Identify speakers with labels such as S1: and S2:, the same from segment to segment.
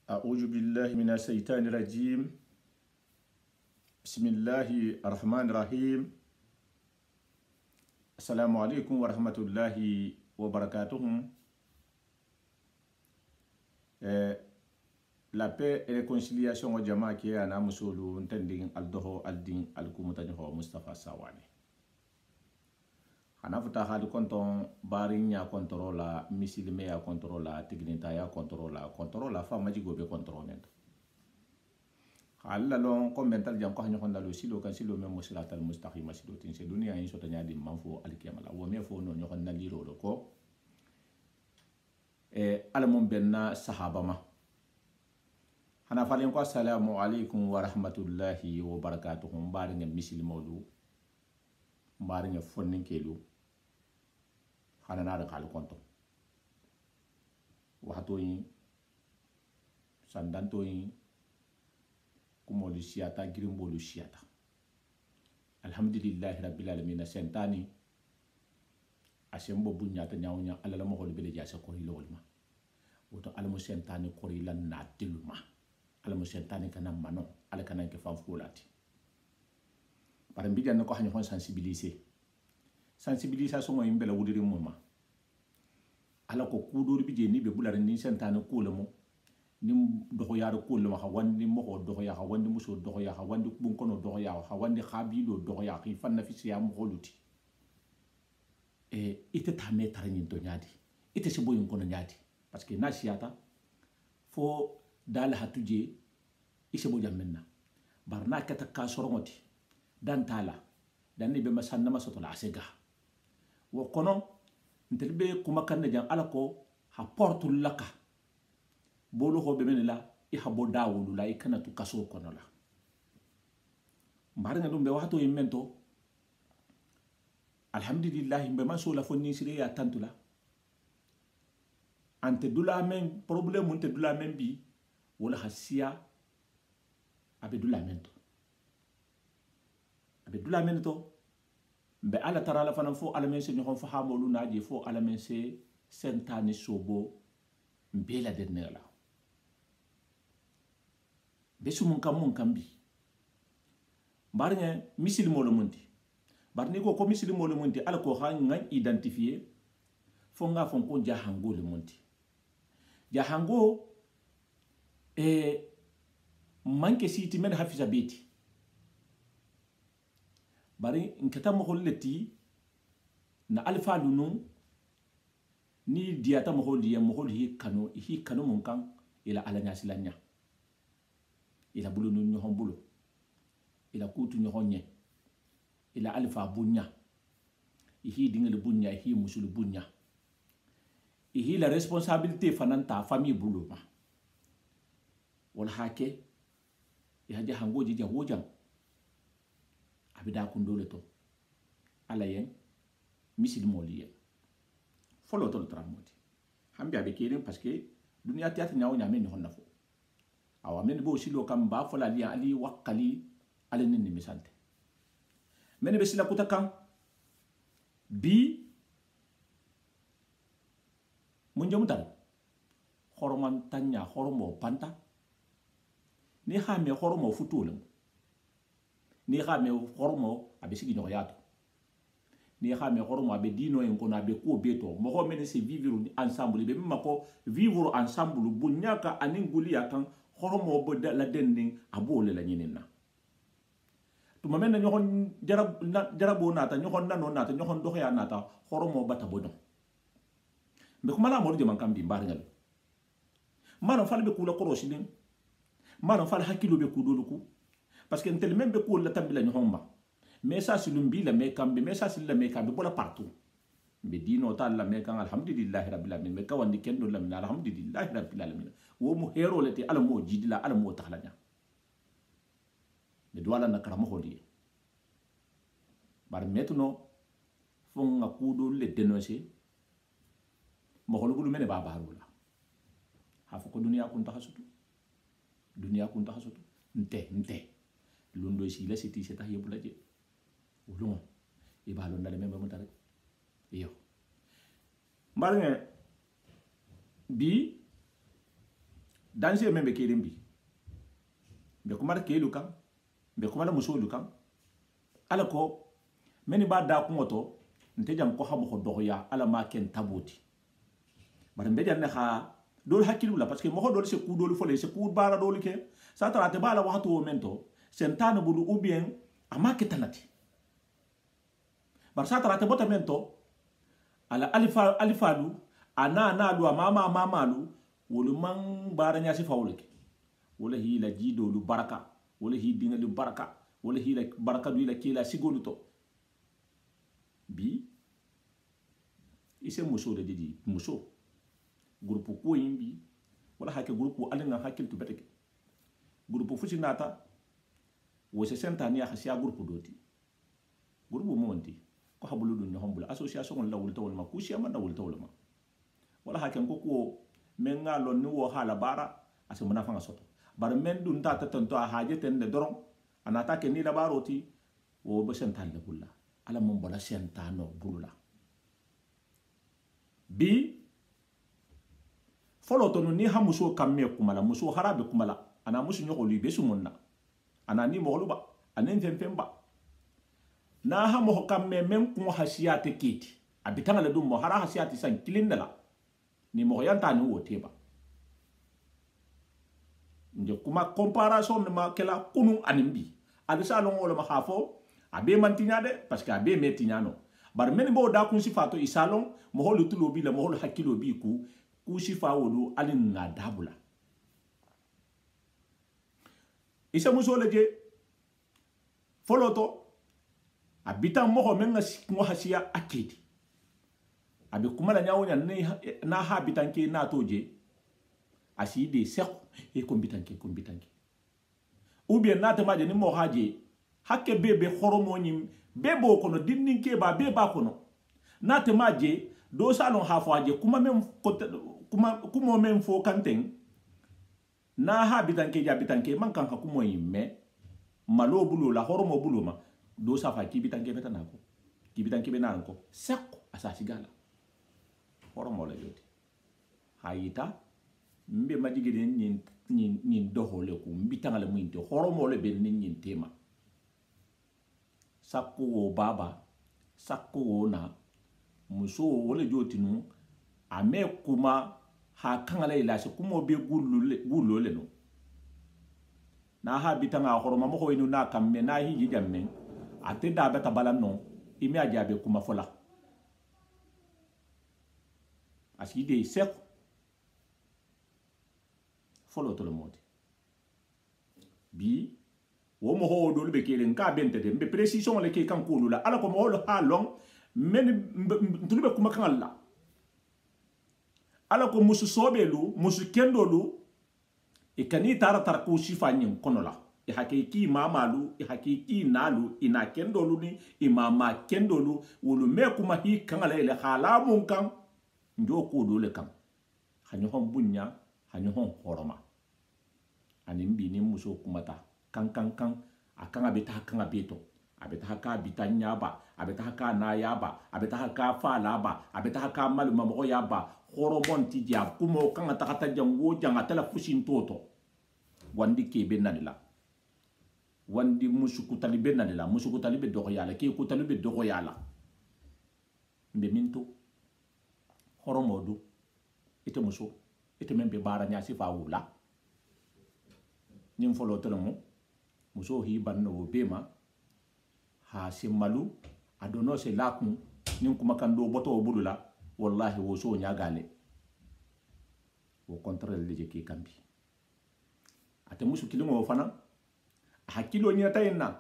S1: أعوذ بالله من الشيطان الرجيم. بسم الله الرحمن الرحيم. السلام عليكم ورحمة الله وبركاته. La paix et réconciliation au jama qui est à Namusolu, entending Aldoho Aldin Alkumutaho Mustafa Sawani. Hanafuta hali konton barinya controla, misilmea controla, tignitaya controla, fama jigobe controlento. Alla long commental jam ko hanyon dalu silo kan silo mem musiratal mustaqima silo tin se dunia in sotanya di manfo alkiyamala wo me fo no nyon naliro do ko alamum benna sahaba ma hana falen ko assalamu alaikum wa rahmatullahi wa barakatuh mbari ngam misilmolu mbari ngam fonnin kelu hana na da kal konto wato yin sandanto yin kumolu siyata girimbolu siyata alhamdulillahi rabbil alamin sentani asembo bunyata nyawnya alala mo hol bele jassa ko hilolma woto almo sentani ko rilan na tiluma almo sentani kana mano ala kana ke fam fulati par mbidan ko hanyo sensibilisation mo imbela wudiri moma ala ko kudori bije ni be bulare ni sentani ko lemo nim doxo yaaro ko le waxa wandi mo doxo ya xa wandi muso doxo ya xa wandi bun kono doxo ya xa wandi khabilo doxo ya xi fan na fi siya mo holuti ite tame tarani to nyaadi ite se boyin kono nyaadi parce que na siyata fo dal hatuje ise bo jammenna barna kata ka sorongoti dan tala dan ni be masanna masoto la asega wo kono ntelbe kuma kan jam ala ko ha portul laka bolo ho be menela I habo dawulu la I kana tu kaso kono la mbaringa dum be wato yimento alhamdulillah be man so la fonni sire ya tantula ante dula men problème unte dula men bi wala hasiya abe dula mento be ala tarala fana fo ala men se ñon fa hamolu naaji fo ala men se sentani sobo mbela de nela besu mun kam bi barnya misilimo le mundi barni ko misilimo le mundi ala ko ha ngan identifier fo nga fon ko jahango le mundi jahango manke siti men hafiza beti bari nkata mo holleti na alfa lunu ni diata mo holi kanu mun kan ila ala nyasilanya ila bulu nu ñohon bulu ila kutu ñohon nye ila alfa bunya ihi dingal bunya ihi musul bunya ihi la responsabilité fananta famille bulu ma wal hake ya ja hangoji ja wojam abida kundole to ala yen misil moliye folo to tramoti hambi abe kelen parce que dunia tiat nyaaw nyame ni honna fo awa men bo silo kam ba fola li ali wakali ale ni misante men be sila kutakan bi mun jom tan horoman tanya horomo panta ni xame horomo futulam ni xame horomo abe sigi no yato ni xame horomo abe dino en kono abe ko beto mo ho men se vivre ensemble be mako vivre ensemble bunyaka aninguli yakan horomo bo la dending abole la nyinina tuma men ñoxon jarabo nata ñoxon nano nata ñoxon doxya nata horomo bata bodon be kuma la mo de man kam bi mbar ngal mano fal be kula korosinin mano fal hakilo be kudoluku parce que ntel même be kula tambila ñoxon ma mais ça silumbi la me kam be mais ça sil la me kam be bola partout be dino ta la me kan alhamdulillah rabbil alamin me kawandi kendo la min alhamdulillah rabbil alamin wo mu hero leti ala mo jidila ala mo taxlanya be do ala na karamo holi bar maintenant fo nga kudo le dénoncer mo holu bulu mene baba harula ha fo ko dunia kun taxasutu nte lundo si la siti seta yebula je wulungo ibalo ndale membe mo tare yo mbarnge bi danse men be kelen bi be kuma ke lu kan be kuma muso lu kan ala ko meni ba da ko ngoto nte jam ko xam ko doya ala ma ken taboti bar mbe janne ha dol hakilu la parce que mo dol se ku dol fole se ku bara dol ke sa tara te bala waxtu o mento sentane bulu ou bien ama ketanati bar sa tara te bota mento ala alifalu ana lu mama lu wolu man bara nya si fawleke wala hi la jido lu baraka wala hi dinga lu baraka wala hi la baraka du la kila sigolu to bi ise muso de didi muso groupe ko yimbi wala hake groupe alinga hakil tu beteke groupe fusi nata wo se sentani ya khasiya groupe doti groupe mo wonti ko habulu dun hombula association la wulta wal ma kushi amanda wulta wal ma wala hake ko men nga lon ni wo hala bara ase muna fanga soto bar men dun ta tonto a haje ten de doron anata ke ni la baroti wo be sentan le bulla ala mon bola sentano bulla bi folo to ni ha muso kamme kumala muso harabe kumala ana musu nyoko li besu munna ana ni mohluba anen femba na ha mo kamme men ko hasiyate kiti abitanga le dum mo hara hasiyate san kilindala ni mo yanta ni woteba nje kuma comparaison ma kela kunu animbi adisa lo ngolo ma khafo abe mantinya de parce que abe metinyano bar men bo da kun sifato isalon mo holu tulo bi la mo holu hakilo bi ku sifa wolu alin na dabula isa muso leje foloto abita mo men ngo hasiya akedi abe kuma la nyawonya na ha bitanke na toje aside sekh e kombitanke ou bien na te maje ni mo haje hakke bebe khoromo nyim bebo kono dinninke ba beba kono na te maje do salon ha faje kuma men fo kanten na ha bitanke man kan ka kumo yimme malo bulu la horomo bulu ma do safa ki bitanke beta nako ki bitanke be nan ko sekko asasi gala horomo la yoti hayita mbe majigede nyin dohole ku mbitanga le mwinte horomo le ben nyin tema sakko wo baba sakko wo na muso wole jotinu ame kuma ha kangala ila se kuma be gullo le no na ha bitanga horoma mo hoyinu na kamme na hiji jamme ate da beta balanno imi ajabe kuma fola aside sek folo to le mode bi wo mo ho do be kele nka bente de mbe precision le ke kan kulu la ala ko mo lo ha long men ntulube kuma kan alla ala ko musu sobelu musu kendolu e kani tara ko sifa nyin kono la e hakiki mamalu e hakiki nalu ina kendolu ni imama kendolu wolu me kuma hi kan ala ile halamun kan njo ko do le kan hanyo hon bunya hanyo hon horoma ani mbi ni muso kumata kan akanga beta kan abeto abeta ka bitanya ba abeta ka na yaba abeta ka fa laba abeta ka maluma mo yaba horomon ti dia kumo kan ta kata jango janga tala fusin toto wandi ke benadila wandi musuku talibe nadila musuku talibe dogo yala ke ku talibe dogo yala mbe minto horomodu ite muso ite membe bara nya sifa wula nim folo telemo muso hi banno bema ha simalu adono se lakum nim kuma kan do boto budula wallahi wo so nya gale wo contrôle le ke kambi ate musu kilimo fana hakilo nya tayna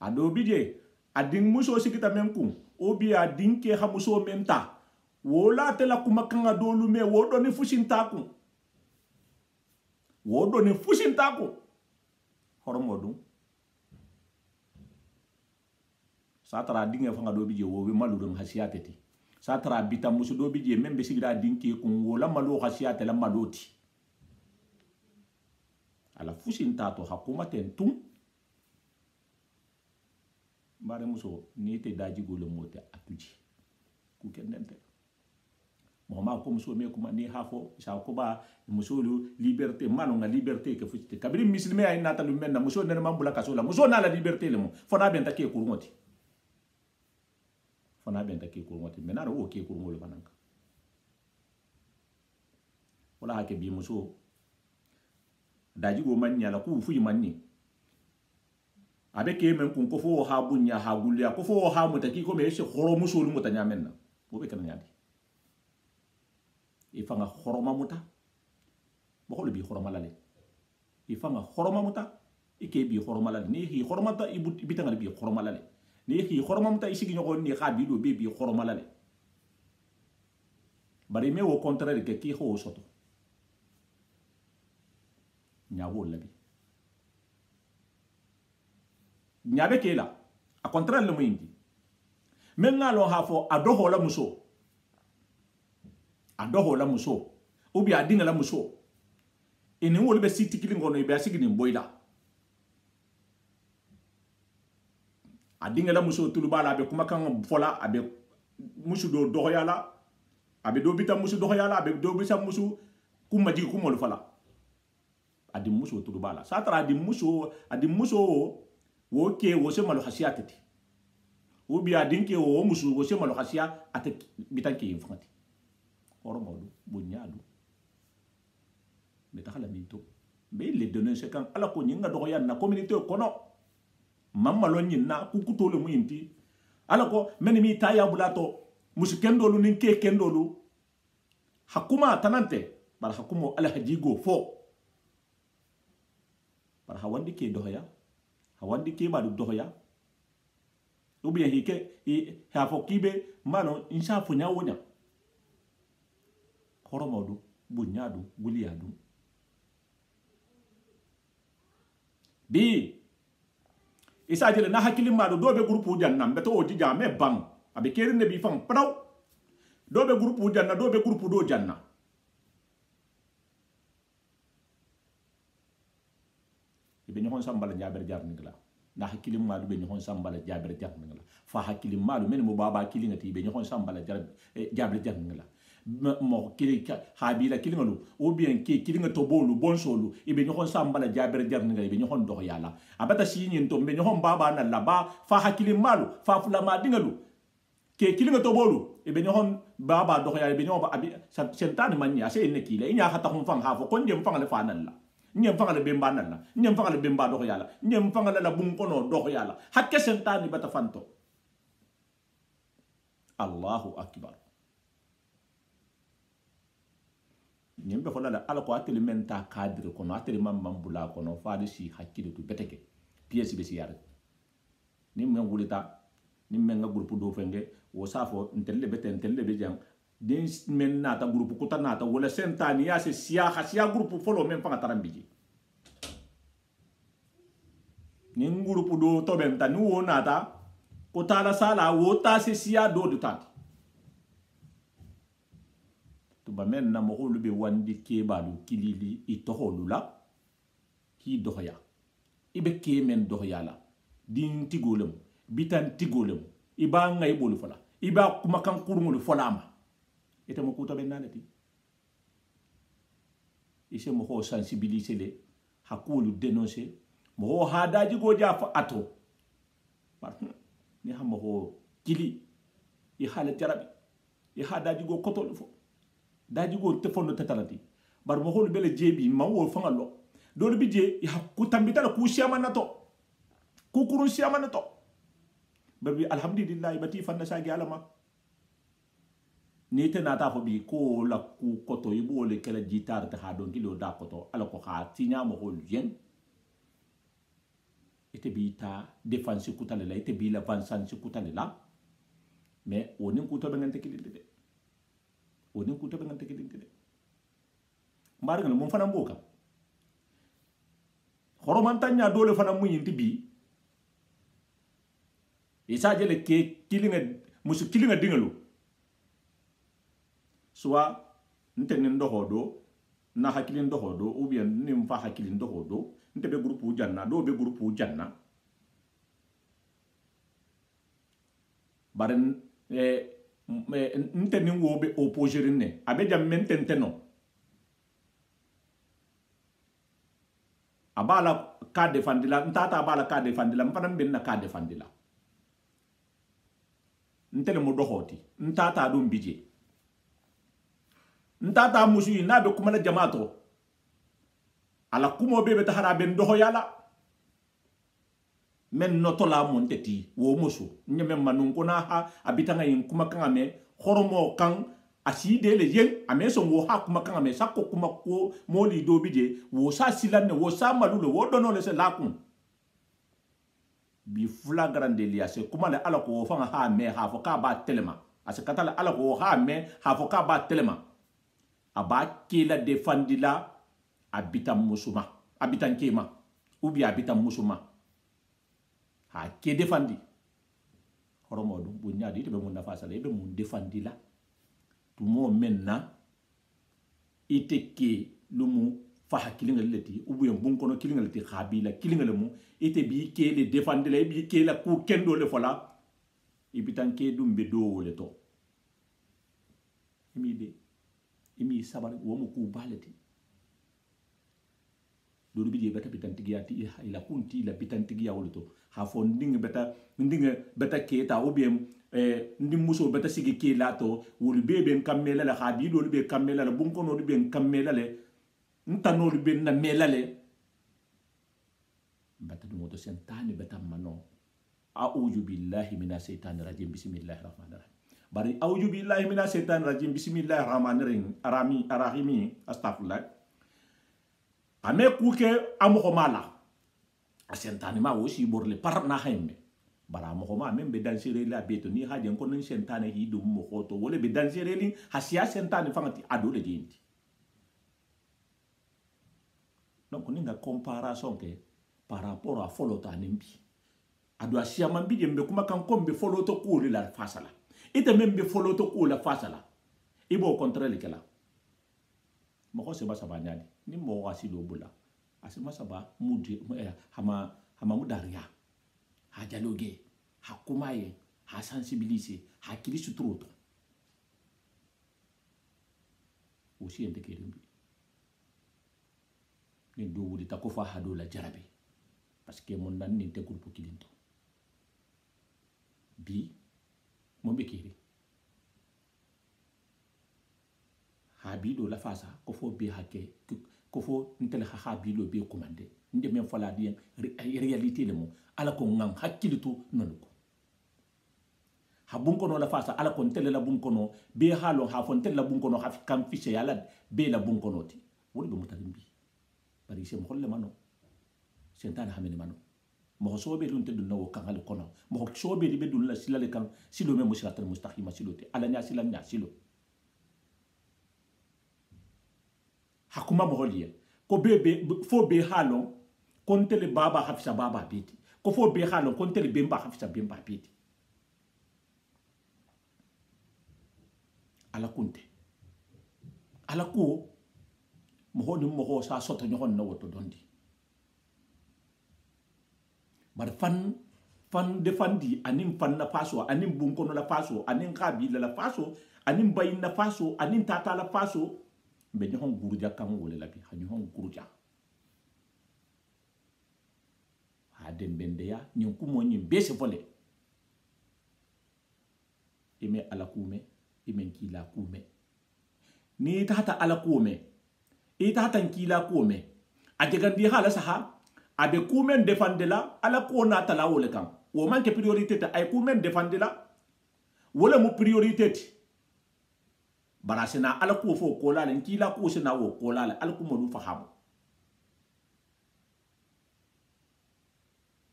S1: ado bije adin muso sikita menkum obi adin ke ha muso menta wola tela kuma kan adolu me wo do ni fushintaku horomodu satara dinge fanga do bije wo wi maludum hasiyateti satara bita musu do bije membe sigira dinki kun wola malu hasiyate la maloti ala fushintato hakuma tentum bare muso ni te daji golo mote atuji ku kendente mo ma ko muso me kuma ni hafo sa ko ba muso lu liberté manu nga liberté ke futi kabiri muslime ay nata lu menna muso ne mambula kasola muso na la liberté le mo fona ben take kurngoti fona ben take kurngoti menara o ke kurngolo bananka wala hake bi muso daji go man nyala ku fuyi manni abe ke men kun ko fo ha bunya ha gulya ko fo ha mutaki ko me se khoro muso lu mutanya menna bo be kan nyadi ifanga khoroma muta bo ko bi khoroma lale ifanga khoroma muta ike bi khoroma lale ni hi khoroma ta ibitanga bi khoroma lale ni hi khoroma muta isigi nyoko ni khabi do be bi khoroma lale bari me au contraire ke ki ho soto nyawo labi nyabe kela a contraire le muindi men ngalo hafo adoho la muso adoho la muso ubi adinga la muso ene wol be siti kilingo no be asigi ni boyda adinga la muso tulubala be kuma kan fola abe musu do dohoyala abe do bita musu dohoyala abe do bisa musu kuma jigi kuma fala adi muso tulubala satra adi muso wo ke wo se malo khasiyatati ubi adinke wo musu wo se malo khasiya ate bitanke infati oro modu bunyadu meta khala minto be le donner c'est quand ala ko nyinga do yanna communauté kono mamma lo nyinna ku kutole mu inti ala ko men mi taya bulato musu kendolu nin ke kendolu hakuma tanante bar hakumo ala hajigo fo bar hawandi ke doya hawandi ke badu doya ubi hike ha fo kibe mano insha fu nyawonya horomodu bunyadu guliyadu bi isa jele na hakili madu dobe groupe janna mbeto o dija me bang abe keri ne bi fam praw dobe groupe janna dobe groupe do janna ibe ñohon sambala jaber jar ngla na hakili madu be ñohon sambala jaber jar ngla fa hakili madu men mo baba kili ngati be ñohon sambala jaber jar ngla mo kili habila kili ngalu ou bien ki kili ngato bolu bonsolu ibe ñohon sambala jaber jar ngla ibe ñohon do yala abata si ñin to be ñohon baba na la ba fa hakili malu fa fula ma dingalu ke kili ngato bolu ibe ñohon baba do yala ibe ñohon ba abi sentane manya se ne kila inya hata hum fang ha fo konje mfang le fa nan la nyem fanga le bemba nalla nyem fanga le bemba do yalla nyem fanga la bum kono do yalla hakke sentani bata fanto Allahu akbar nyem be fola ala ko ateli menta cadre kono ateli mambula kono faade si hakkile to beteke pièce be si yar ni men wulita ni men nga groupe do fenge wo safo ntelle be jang den men nata groupe ko tanata wala sentani ya se siya groupe folo men fanga tarambiji ni groupe do to benta ni wo nata ko tala sala wo ta se siya do de tati to ba men na mo holu be wandi ke balu kilili ito holula ki dohya ibe ke men dohya la din tigolem bitan tigolem iba ngay bolu fala iba kuma kan kurungul folama ite mo kuta benalati ise mo ho sensibiliser le hakulu dénoncer mo ho hadaji go ja fa ato par ni ha mo ho kili i halat jarabi i hadaji go kotol fo daji go te fondo tetalati bar mo ho bele jebi ma wo fa ngalo do bi je i hakku tambita ku siama nato ku kurun siama nato babi alhamdulillah bati fanna sagi alama ni te nata fo bi ko la ku koto ibo le kala gitar ta ha don kilo da koto ala ko ha tinya mo hol yen ite bi ta défense kutale la ite bi la vansanse kutale la mais onin kuto be ngante kilinde de onin kuto be ngante kilinde de mbar ngal mo fana mboka horoman tanya dole fana mu yinti bi isa jele ke kilinga musu kilinga dingalu soit ntenen do hodo na hakilin do hodo ou bien nim fa hakilin do hodo nte be groupe janna do be groupe janna baren nte ni wo be opposer ne abe jam mentente no abala ka defendila ntata abala ka defendila mfanam ben na ka defendila ntele mo dohoti ntata dum bije ntata musu na be kuma la jamato ala kumo be be tahara ben doho yala men notola mon teti wo musu nyeme manun ko na ha abitanga yin kuma kan me horomo kan aside le yen ame so wo ha kuma kan me sakko kuma ko moli do bije wo sa silanne wo sa malulo wo dono le se lakun bi flagrande liya se kuma le ala ko fanga ha me ha fo ka ba telema ase katala ala ko ha me ha fo ka ba telema aba kila defandila abita musuma abitan kema ubi abita musuma ha ke defandi horomo dum bu nyaadi be mun nafa sala be mun defandi la tu mo menna ite ke lumu fa hakilinga leti ubu yam bun kono kilinga leti khabila kilinga lemu ite bi ke le defandi la bi ke la ku kendo le fola ibitan ke dum be do le to imi sabar wo mu ku balati do bi beta bitantigi ila kunti la bitantigi ya wolto ha fo ndinga beta keta o bien ndim muso beta sigi ke lato wol bebe kamela la habi do be kamela la bunko no be kamela le ntano be na melale beta do moto sentane beta mano a'udhu billahi minash shaitanir rajim bismillahir rahmanir rahim bari a'udhu billahi minash shaitanir rajim bismillahir rahmanir rahim astaghfirullah ame kuke amuko mala asentani ma wosi borle par na hemme bara mo ma membe dansere la beto ni haje ko non sentane hi dum mo khoto wole be dansere li hasia sentane fangati adole jinti donc ni nga comparaison ke par rapport à folota nimbi adu asia mambi jembe kuma kan kombe foloto ko la fasala ite membe foloto ko la fasala ibo contrôle kala mo ko se ba sabanyadi ni mo wasi do bula asima saba mudi hama mudaria ha dialogue ha kumaye ha sensibiliser ha kili sutroto aussi ente kerimbi ni do wudi ta ko fa hado la jarabe parce que mon nan ni te groupe kilinto bi mo be kiri ha bi do la fasa ko fo be hakke ko fo ntele ha bi lo be commandé nde men fala di réalité le mo ala ko ngam hakkilitu nonuko ha bunko no la fasa ala ko ntele la bunko no be halo ha fo ntele la bunko no ha kam fiche yala be la bunko no ti woni be mutalim bi bari se mo holle mano sentana hamene mano mo so be dun te dun no kan ala kono mo so be di be dun la silale kan silo me mo siratal mustaqima silote ala nya silam nya silo hakuma moholiye ko bebe fo be halon kontele baba hafisa baba biti ko fo be halon kontele bemba hafisa bemba biti ala kunte ala ko mohoni moho sa soto nyohon na woto dondi bar fan defandi anim fan na faso anim bunkono la faso anim kabila la faso anim bayin na faso anim tata la faso be ñohon guruja kam wole labi ha ñohon guruja ha den bendeya ñin kumo ñin bese volé ime ala kume ime kila kume ni tata ala kume e tata kila kume a jegandi hala saha abe kumen defandela ala ko na tala wole kam wo manke priorité ta ay kumen defandela wala mu priorité barasena ala ko fo ko la len kila ko sena wo ko la ala ko mo fahamu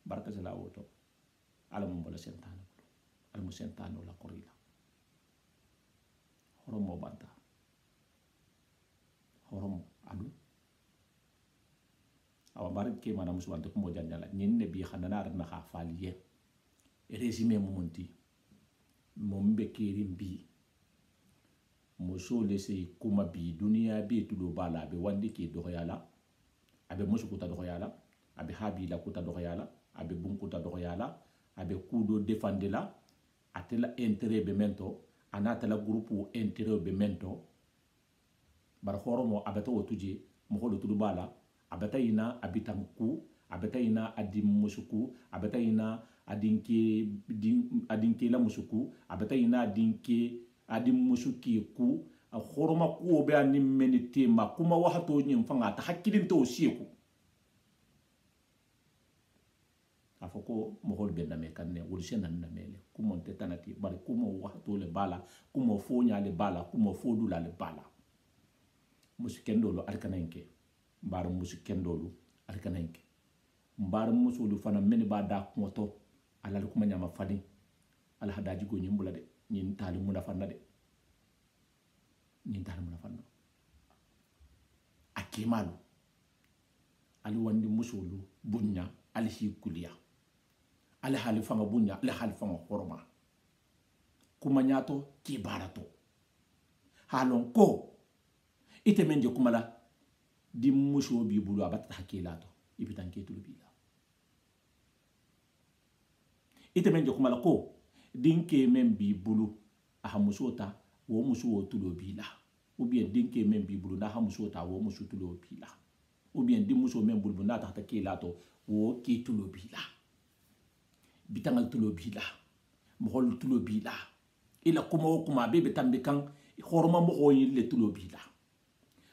S1: barka sala woto ala mo bala sentano ala mo sentano la korila horomo banta horomo adu awa bar ke mana muswante ko mo jandala nyin ne bi xanana na xa faliye résumé mo monti mom be kerim bi muso lese kuma bi duniya bi tudo bala be wandi ke doyala abe musu kuta doyala abe habila kuta doyala abe bunkuta doyala abe kudo defandela atela intérêt be mento anatala groupe intérieur be mento bar horomo abata wotuje mo holo tudu bala abata ina abitan ku abata ina adim musuku abata ina adinke la musuku abata ina adinke adim musuki ku a horoma ku be anim menite ma kuma wahato nyim fanga ta hakkilin to siku afoko mo hol be name kanne wol senan namele kumo te tanati bar kumo wahato le bala kumo fonya le bala kumo fodula le bala musikendolo alkanenke mbar musikendolo alkanenke mbar musulu fana meni ba da kumoto alal kuma nyama fadi al hadaji go nyimbula de nyin tali muna fanna de nyin tali muna fanna akimalu ali wandi musulu bunya ali hikuliya ali halifanga bunya ali halifanga horoma kuma nyato kibarato halon ko ite men je kumala di muso bi bulu abata hakilato ibitan ke tulu bila ite men je kumala ko dinke men bi bulu aha muso ta wo muso wo tulo bila ou bien dinke men bi bulu na ha muso ta wo muso tulo bila ou bien di muso men bulu na ta hakilato wo ke tulo bila bitangal tulo bila mohol tulo bila ila kuma be tambe kan horoma mo hoyi le tulo bila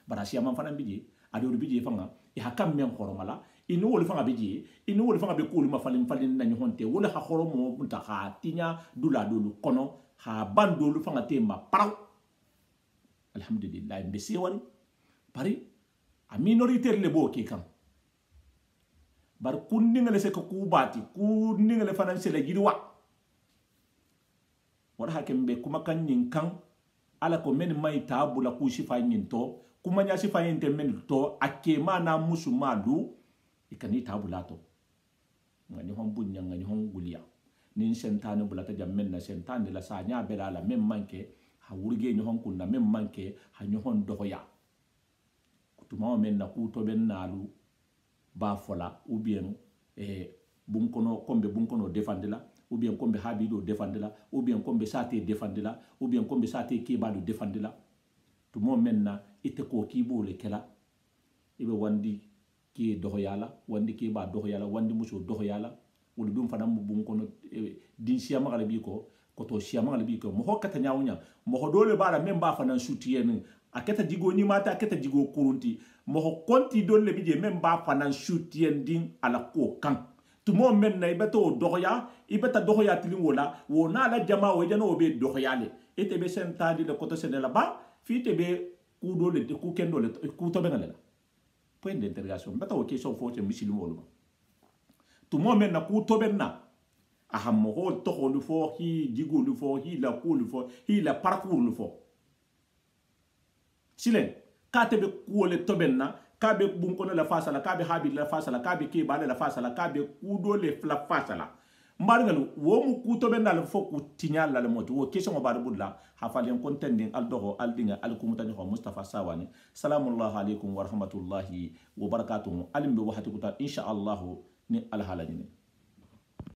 S1: barasi amam fana bije ado bije fanga e hakam men horomala inu wol fanga bije inu wol fanga be kulu ma falin na nyonte wala ha horomo munta ha tinya dula dulu kono ha bandolu fanga tema paraw alhamdulillah be sewari pari a minorité le bo ke kan bar kundingale se ko kubati kundingale fana se le girwa wala hakembe kuma kan nyin kan ala ko men may tabula ku sifa nyinto kuma nya sifa yinte men to akema na musumalu ikani tabula to ngani hon bunya ngani hon guliya nin sentane bulata jammen na sentane la sa nya bela la men manke ha wurge ni hon kunna men manke ha ni hon dohoya kutuma men na ku to ben nalu ba fola ou bien bunkono kombe bunkono defandela ou bien kombe habido defandela ou bien kombe sate defandela ou bien kombe sate kibalo defandela to mo menna ite ko kibo le kela ibe wandi ki dohoyala wandi ki ba dohoyala wandi muso dohoyala wol dum fana mu bunkono din siya magala bi ko to siya magala bi ko mo hokata nyaawnya mo dole bala memba fana sutiyeni aketa digo ni mata aketa digo kurunti mo konti dole bi je memba fana sutiyeni din ala ko kan tumo men na ibeto dohoya ibeta dohoya tilin wola wona la jama wo jano be dohoyale ete be sentadi de koto senela ba fite be ku dole ku kendo le ku to benala point d'interrogation beta o question fo te misilimo wolu tumo men na ku to benna aha mo hol to holu fo hi digo lu fo hi la ku lu fo hi la parcours lu fo silen ka te be ku le to benna ka be bunkono la fasala ka be habi la fasala ka be ke bale la fasala ka be ku dole la fasala mbarngalu wo mu ku to benna la fo ku tinyal la moti wo question o bari budla ha falen contending al dogo al dinga al kumutani ho Mustafa Sawani salamullah alaykum wa rahmatullahi wa barakatuh alimbe wahati kuta insha Allah ni al halajini